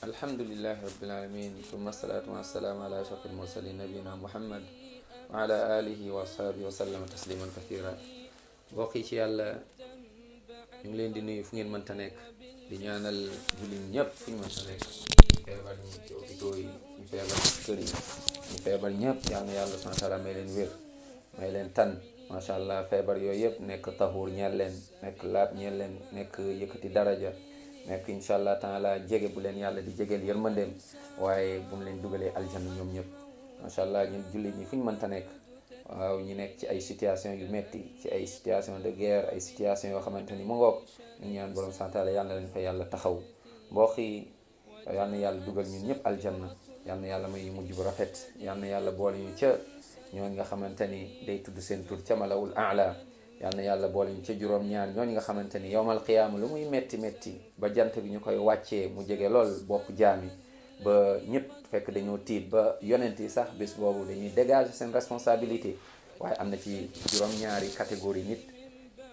alhamdulillahi rabbil alamin summa salaatu wassalaamu ala ashrafil mursalin nabina muhammad wa ala alihi wa ashaabihi wa sallama tasliman kathira. mbokk yi ci yàlla, ñu ngi leen di nuyu fu ngeen mënta nekk, di ñaanal jullit ñëpp fu ñu mënta nekk, ñu feebar ñi ci hôpitaux yi, ñu feebar ci kër yi, ñu feebar ñëpp yal na yàlla subhaanahu wa taala may leen wér, may leen tan macha allah. feebar yooyu yëpp nekk taxuur ñeel leen, nekk laab ñeel leen, nekk yëkkati daraja, nekk incha allah taala jege bu leen yàlla di jegeel yërmandeem, waaye bu mu leen dugalee aljanna ñoom ñëpp macha allah. ñun jullit ñi fu ñu mënta nekk, waaw ñu nekk ci ay situation yu metti, ci ay situation de guerre, ay situation yoo xamante ni mu ngoog, ñu ñaan borom santaala yàlla leen fa yàlla taxaw. mbokk yi, yal na yàlla dugal ñun ñëpp aljanna, yal na yàlla may ñu mujj bu rafet, yal na yàlla boole ñu ca ñooñu nga xamante ni day tudd seen tur ca malawul aala. yal na yàlla boole ñu ca juróom-ñaar ñooñu nga xamante ni yowmal qiyaama lu muy metti metti ba jant bi ñu koy wàccee mu jege lool bopp jaami, ba ñëpp fekk dañoo tiit ba yonent yi sax bés boobu dañuy dégager seen responsabilité. waaye am na ci juróom-ñaari catégorie nit,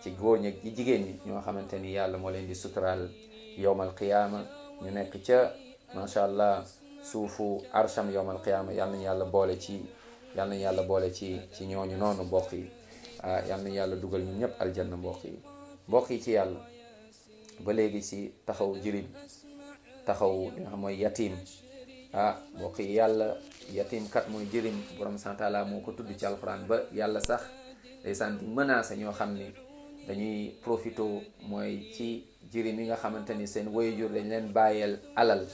ci góor ñi ci jigéen ñi, ñoo xamante ni yàlla moo leen di suturaal yowmal qiyaama, ñu nekk ca macha allah suufu arsham yowmal qiyaama. yal nañu yàlla boole ci ñooñu noonu mbokk yi. yal nañu yàlla dugal ñun ñëpp aljanna mbokk yi ci yàlla. ba léegi si taxaw jirim, taxaw li nga xam mooy yatim. mbokk yi, yàlla yatim kat mooy jirim, borom santaala moo ko tudd ci alxuraan ba yàlla sax ndeysaan di menacé ñoo xam ni dañuy profito mooy ci jirim yi nga xamante ni seen waajur dañ leen bàyyeel alal.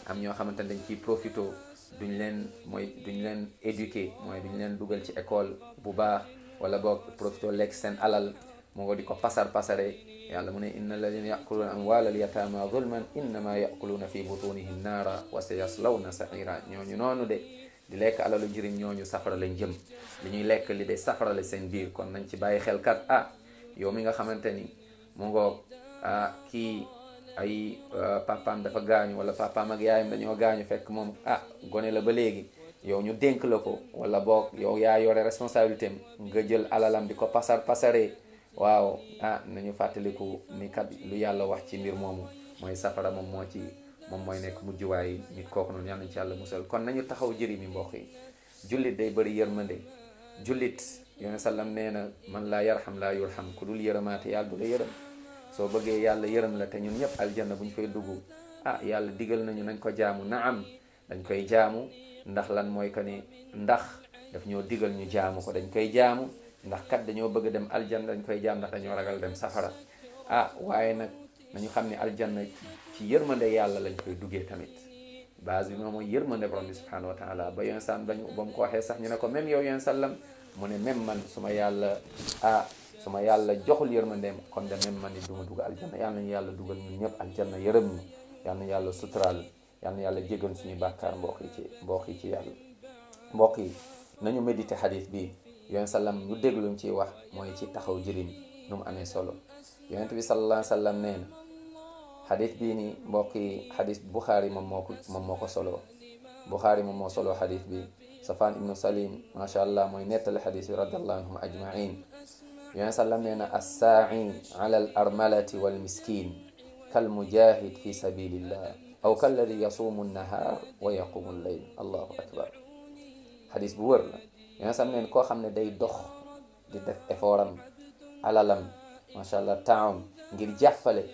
am ñoo xamante ni dañ ciy profito, duñ leen éduquer, mooy duñ leen dugal ci école bu baax, wala boog profito lekk seen alal moo nga di ko pasare. yàlla mu ne inna alladina yaquluuna amwaala alyatama zulman innama yaquluuna fi butunihim naara wa sayaslawna saira. ñooñu noonu de di lekk alalu jirim, ñooñu safara lañ jëm. li ñuy lekk li de safara la seen biir. kon nañ ci bàyyi xel kat. yow mi nga xamante ni mu ngoog kii ay papaam dafa gaañu, wala papaam ak yaayam dañoo gaañu, fekk moom gone la ba léegi, yow ñu dénk la ko, wala boog yow yaa yore responsabilité am, nga jël alalam di ko pasaree. waaw nañu fàttaliku ni kat lu yàlla wax ci mbir moomu mooy safara moom mooy nekk mujjuwaay nit kooku noonu. yal nañu ci yàlla musal. kon nañu taxaw jëriñ mi mbokk yi. jullit day bëri yërmande. jullit yone sallam nee na man laa yarham laa yurham, ku dul yërëmaate yàlla du la yërëm. soo bëggee yàlla yërëm la, te ñun ñëpp aljanna bu ñu koy dugg, yàlla digal nañu nañ ko jaamu. naam dañ koy jaamu, ndax lan mooy que ni ndax daf ñoo digal ñu jaamu ko, dañ koy jaamu ndax kat dañoo bëgg dem aljanna, dañ koy jaam ndax dañoo ragal dem safara. waaye nag nañu xam ne aljanna ci yërmande yàlla lañ koy duggee tamit. base bi moom mooy yërmande borom bi subhanahu wa taala. ba yoon san ba mu ko waxee sax ñu ne ko même yow yoon sallam, mu ne même man su ma yàlla joxul yërmandeem, kon de même man ni du ma dugg aljanna. yal nañu yàlla dugal ñun ñëpp aljanna, yërëm ñu, yal na yàlla suturaal, yal na yàlla jégal suñuy bàkkaar. mbokk yi ci yàlla. mbokk yi, nañu méditer xadis bi yoon sallam ñu dégluñ ciy wax mooy ci taxaw jirim nu mu amee solo. yonent bi sallallahu alayhi wa sallam nee na xadis bii ni mbokk yi, xadis Buxaari moom moo ko solo. Buxaari moom moo solo xadis bi. Safaan ibnu Salim macha allah mooy nettali xadis bi radiallahu anhum ajmain. yonent sallam nee na assaa'i ala al armalati wal miskin kal mujahid fi sabilillah aw kalladi yasuumu nnahaar wa yaqumu llayl. allahu akbar. xadis bu wër la. yonent sallam nee na koo xam ne day dox di def effort am, alalam macha allah, taam ngir jàppale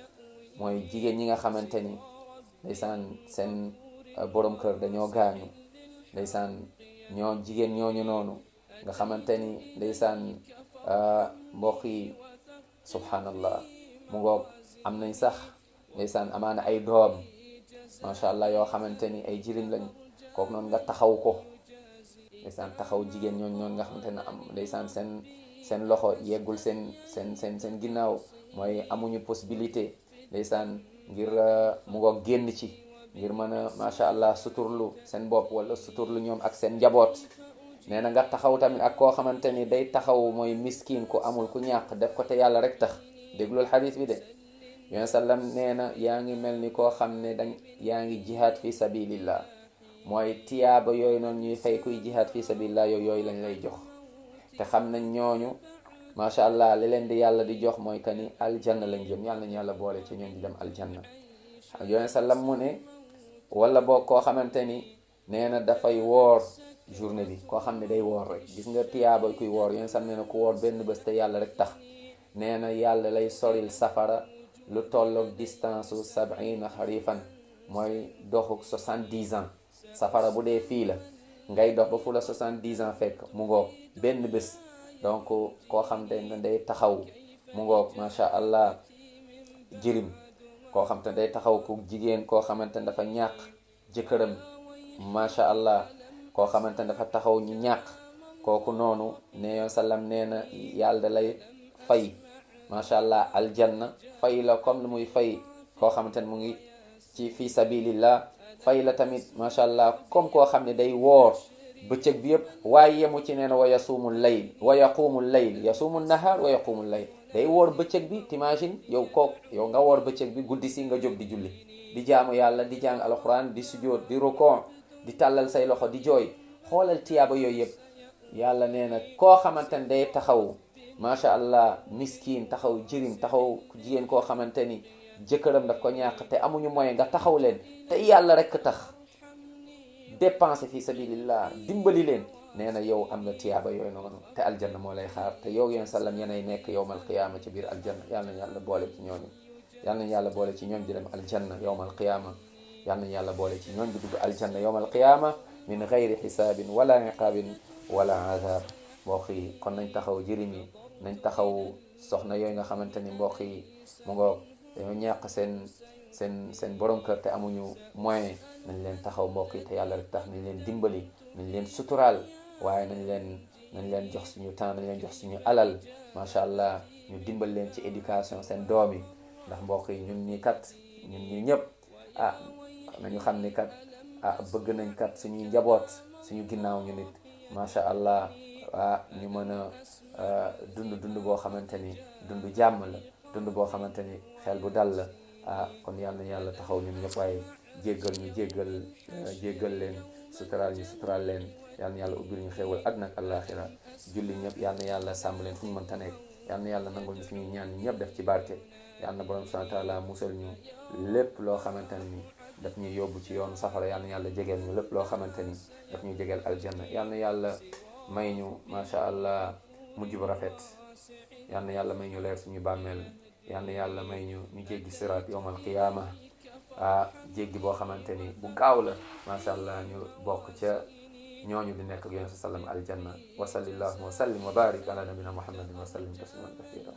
mooy jigéen ñi nga xamante ni ndeysaan seen borom kër dañoo gaañu, ndeysaan jigéen ñooñu noonu nga xamante ni ndeysaan mbokk yi subhanallah mu ngoog am nañ sax ndeysaan amaana ay doom macha allah yoo xamante ni ay jirim lañ. kooku noonu nga taxaw ko, ndeysaan taxaw jigéen ñooñu nga xamante ne am ndeysaan seen loxo yeggul seen ginnaaw, mooy amuñu possibilité ndeysaan ngir mu ngoog génn ci, ngir mën a macha allah suturlu seen bopp wala suturlu ñoom ak seen njaboot. nee na nga taxaw tamit ak koo xamante ni day taxaw mooy miskin, ku amul, ku ñàkk, def ko te yàlla rek tax. déglul xadis bi de. yonent sallam nee na yaa ngi mel ni koo xam ne yaa ngi jihaad fi sabilillah, mooy tiyaaba yooyu noonu ñuy fay kuy jihaad fi sabilillah yooyu lañ lay jox. te xam nañ ñooñu macha allah li leen di yàlla di jox mooy que ni aljanna lañ jëm. yàlla nañu yàlla boole ci ñoom di dem aljanna. yonent sallam mu ne wala boog koo xamante ni nee na dafay woor journée bi, koo xam ne day woor rek. gis nga tiyaaba kuy woor yéen sax nee na ku woor benn bés te yàlla rek tax, nee na yàlla lay soril safara lu tolloog distance su 70 xarifan, mooy doxu 70 ans. safara bu dee fii la ngay dox ba fu la 70 ans fekk mu ngoog benn bés. donc koo xam ne day taxaw mu ngoog macha allah jirim, koo xam te day taxaw ku jigéen koo xamante ne dafa ñàkk jëkkëram, macha allah koo xamante ne dafa taxaw ñu ñàkk, kooku noonu ne yoon sallam nee na yàlla da lay fay macha allah aljanna, fay la comme lu muy fay koo xamante ne mu ngi ci fi sabilillah, fay la tamit macha allah comme koo xam ne day woor bëccëg bi yëpp. waaye yemu ci nee na wa yasuumul layl wa yaquumul layl, yasuumul nahaar wa yaquumul layl, day woor bëccëg bi. t'imagine yow yow nga woor bëccëg bi, guddi si nga jóg di julli, di jaamu yàlla, di jàng alquran, di sujjóot, di rukon, di tàllal say loxo, di jooy. xoolal tiyaaba yooyu yëpp. yàlla nee na koo xamante ne day taxaw macha allah miskin, taxaw jirim, taxaw jigéen koo xamante ni jëkkëram daf ko ñàkk te amuñu moyen, nga taxaw leen te yàlla rek tax, dépenser fi sabilillah, dimbali leen, nee na yow am na tiyaaba yooyu noonu te aljanna moo lay xaar. te yow yéen sallam yenay nekk yowmal qiyaama ci biir aljanna. yàlla na yàlla boole ci ñooñu, yàlla na yàlla boole ci ñooñ di dem aljanna yowmal qiyaama. yàlla na yàlla boole ci ñooñ di dugg aljanna yowmal qiyaama min gayri xisaabin wala iqaabin wala azab. mbokk yi kon nañ taxaw jirim yi, nañ taxaw soxna yooyu nga xamante ni mbokk yi mu ngoog dañoo ñàkk seen borom kër te amuñu moyen. nañ leen taxaw mbokk yi te yàlla rek tax, nañ leen dimbali, nañ leen suturaal, waaye nañ leen jox suñu temps, nañ leen jox suñu alal macha allah. ñu dimbal leen ci éducation seen doom yi, ndax mbokk yi ñun ñi ñëpp nañu xam ni kat bëgg nañ kat suñuy njaboot suñu ginnaaw ñu nit macha allah ñu mën a dund boo xamante ni dund jàmm la, dund boo xamante ni xel bu dal la. kon yal na yàlla taxaw ñun ñëpp, waaye jéggal leen, suturaal leen. yal na yàlla ubbil ñu xéewal àddina ak àllaaxira. julli ñëpp yal na yàlla sàmm leen fu ñu mënta nekk. yal na yàlla nangul ñu suñuy ñaan ñu ñëpp def ci barke. yal na borom subhaanahu wa taala musal ñu lépp loo xamante ni daf ñuy yóbbu ci yoonu safara. yal na yàlla jegeel ñu lépp loo xamante ni daf ñuy jegeel aljanna. yal na yàlla may ñu macha allah mujj bu rafet. yal na yàlla may ñu leer suñu bàmmeel. yal na yàlla may ñu jéggi siraat yowmal qiyaama. jéggi boo xamante ni bu gaaw la macha allah, ñu bokk ca ñooñu di nekk ak yonent sallam aljanna. wa sallallahu wa sallim wa barik ala nabina muhammadin wa sallim tasliman kathira.